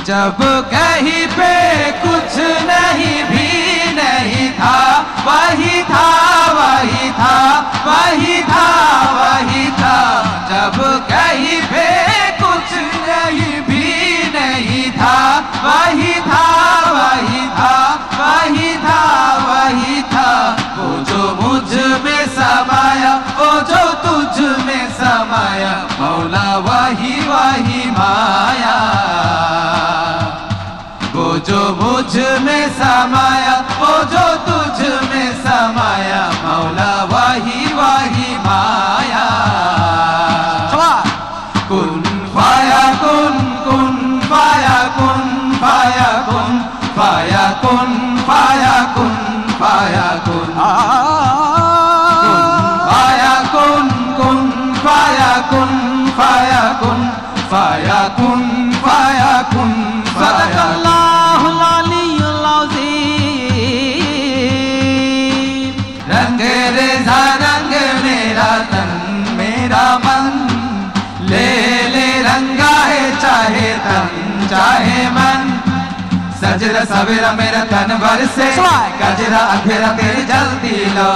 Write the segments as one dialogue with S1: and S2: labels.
S1: जब कहीं पे कुछ नहीं भी नहीं था, वही था वही था वही था वही था। जब कहीं पे कुछ नहीं भी नहीं था, वही था वही था वही था वही था। वो जो मुझ में समाया, वो जो तुझ में समाया, मौला वही वही माया। वो जो मुझ में समाया, वो जो तुझ में समाया, मौला वही वही माया। कुन फाया कुन, कुन फाया कुन, फाया कुन, फाया कुन, फाया कुन, फाया कुन, फाया कुन, कुन फाया कुन, फाया कुन, फाया कुन, फाया कुन, सदकल्लाहुल अलीयुल अज़ीम। रंग रेज़ा रंग मेरा तन मेरा मन, ले ले रंगा है चाहे तन चाहे मन। सजरा सवेरा मेरा तन भर से, गजरा अंधेरा तेरी जल्दी लो।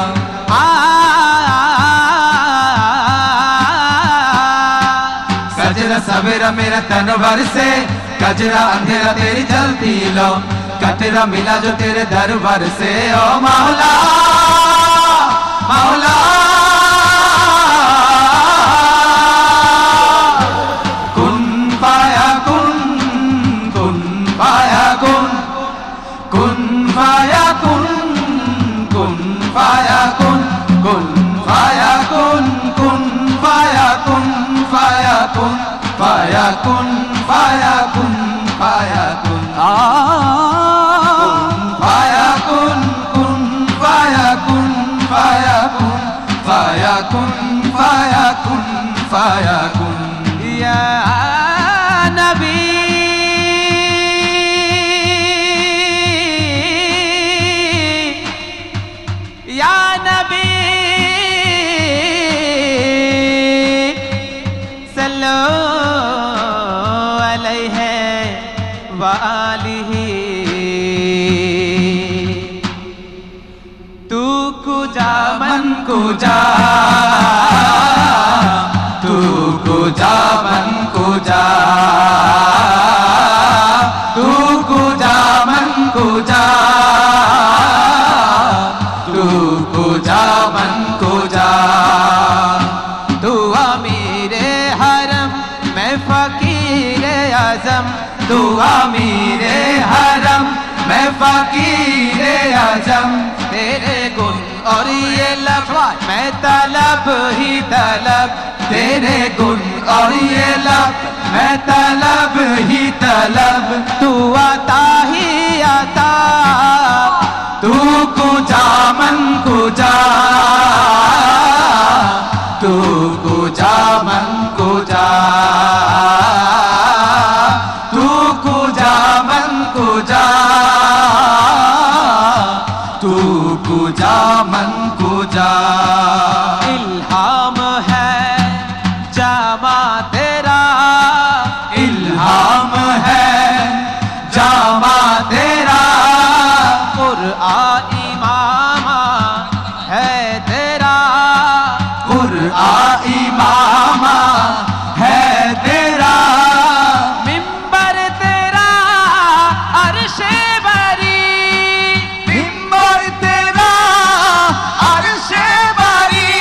S1: सजरा सवेरा मेरा तन भर से, गजरा अंधेरा तेरी जल्दी लो। कटरा मिला जो तेरे दरबार से, ओ मौला मौला। कुन पाया कुन, कुन पाया कुन, कुन पाया कुन, कुन पाया कुन, कुन पाया कुन, कुन पाया कुन, पाया कुन, पाया कुन, पाया कुन, पाया कुन, पाया कुन, कुन पाया कुन, पाया कुन, पाया कुन, पाया कुन, पाया कुन। या नबी या नबी सल्लो अलैहि व आलिहि। तू कुजा मन कुजा, तू कुजा मन कुजा, तू कुजा मन कुजा, तू कुजा मन कुजा। तू अमीरे हरम मैं फकीरे आज़म, तू अमीरे हरम मैं फकीरे आज़म। तेरे गुण और ये लब मैं तलब ही तलब, तेरे गुण और ये लब मैं तलब ही तलब। तू आता ही आता, तू कुजा मन कुजा, तू कुजा मन कुजा, तू कुजा मन कुजा, तू कुजा मन कुजा। इल्हाम है जामा तेरा, इल्हाम है जामा तेरा। कुरआन इमामा है तेरा, कुरआन इमामा है तेरा। मिंबर तेरा अर्शे बरी, मिंबर तेरा अर्शे बरी।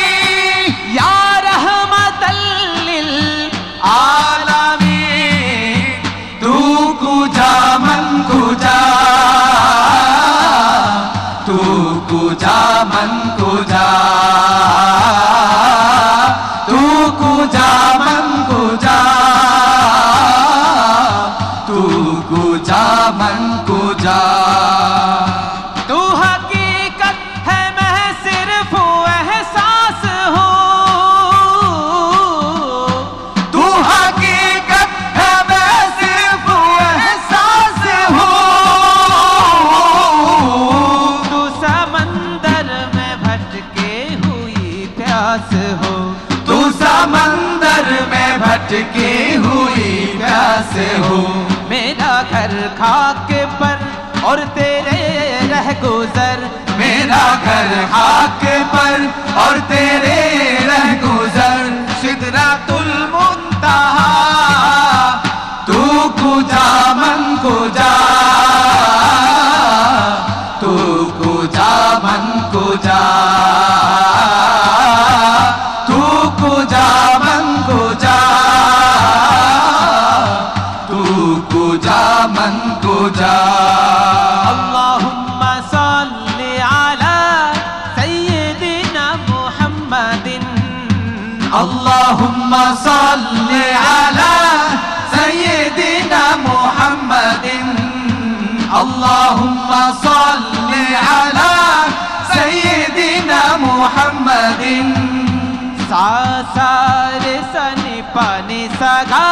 S1: या रहमतल लिल आलमीन, तू कुजा मन कुजा, तू कुजा मन कुजा, तू कुजा मन कुजा, तू कुजा मन कुजा। तू हकीकत है मैं सिर्फ एहसास हूँ, तू हकीकत है मैं सिर्फ एहसास हूँ। तू समंदर में भटके हुई प्यास हो, तू समंदर में भटके हुई प्यास हो। मेरा घर खाक पर और तेरे रह गुजर, मेरा घर खाक पर और तेरे रह गुजर। सिदरतुल मुंतहा तू कुजा मन कुजा, तू कुजा मन कुजा, तू कुजा मन कुजा, तू कुजा मन कुजा। अल्लाहुम्मा सल्ली अला सय्यिदिना मुहम्मदिन, अल्लाहुम्मा सल्ली अला सय्यिदिना मुहम्मदिन, अल्लाहुम्मा सल्ली अला सय्यिदिना मुहम्मदिन। सा सा रे सा नि पा नि सा गा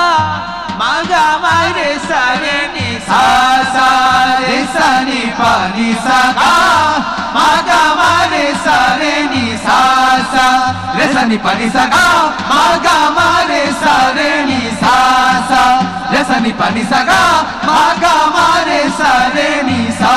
S1: मा गा मा रे सा रे नि सा सा रे सा नि पा नि सा गा मा गा मा रे सा रे नि सा सा रे सा नि पा नि सा गा मा गा मा रे सा रे नि सा सा रे सा नि पा नि सा गा मा गा मा रे सा रे नि सा।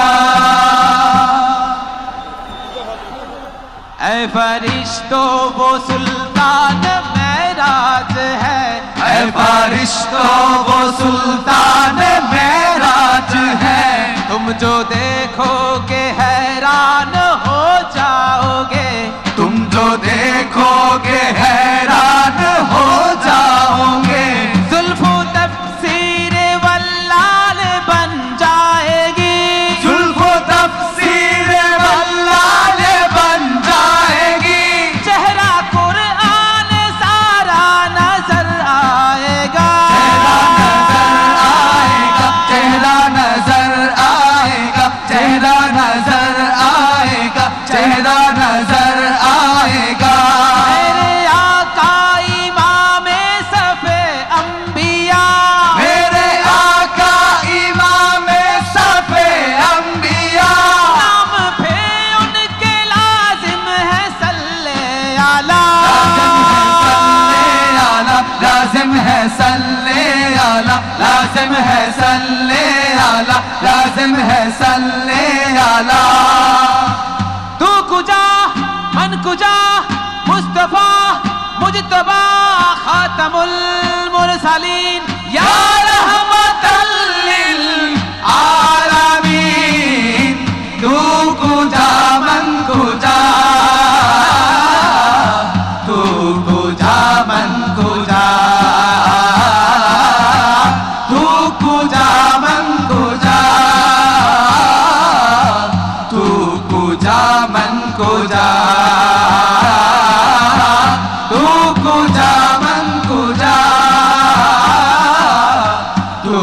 S1: ऐ फरिश्तों वो सुल्तान मेराज है, ऐ फरिश्तों वो सुल्तान मेराज है। तुम जो देखोगे हैरान हो जाओगे, तुम जो देखोगे हैरान हो जाओगे। जुल्फो तफसीर वल्लाल बन जाएगी, जुल्फो तफसीर वल्लाल बन जाएगी। चेहरा कुरान सारा नजर आएगा, चेहरा नजर आएगा, चेहरा नजर आएगा, चेहरा नजर आएगा। मेरे आका इमामे सफे अंबिया, मेरे आका इमामे सफे अंबिया। नाम पे उनके लाजिम है सल्ले आला, लाजिम है सल्ले आला, लाजिम है सल्ले आला, लाजिम है सल्ले आला। तू कुजा मन कुजा, मुस्तफा मुजतबा खातमुल मुरसलीन, या रहमतल लिल आलमीन। तू कुजा मन कुजा, तू कुजा मन कुजा, तू कुजा मन कुजा, तू कुजा मन कुजा, तू कुजा मन कुजा, तू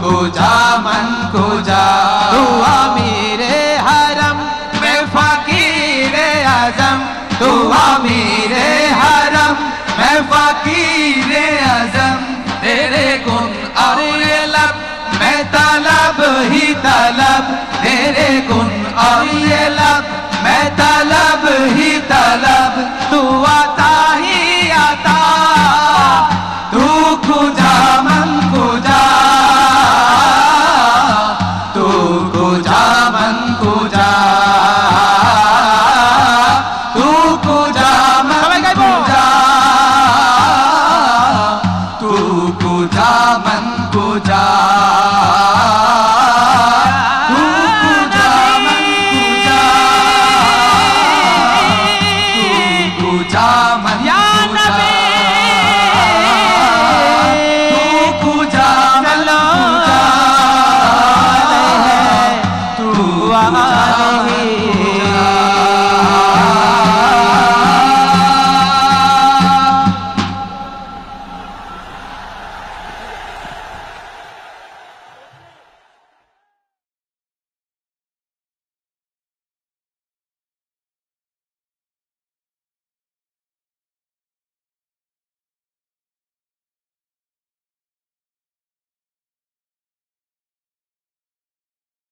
S1: कुजा मन कुजा। तू अमीरे हरम मैं फकीरे आजम, तू अमीरे हरम मैं फकीरे आजम। तेरे गुण और ये लब मैं तलब ही तलब, तेरे गुण और ये लब मैं तलब ही तलब। तू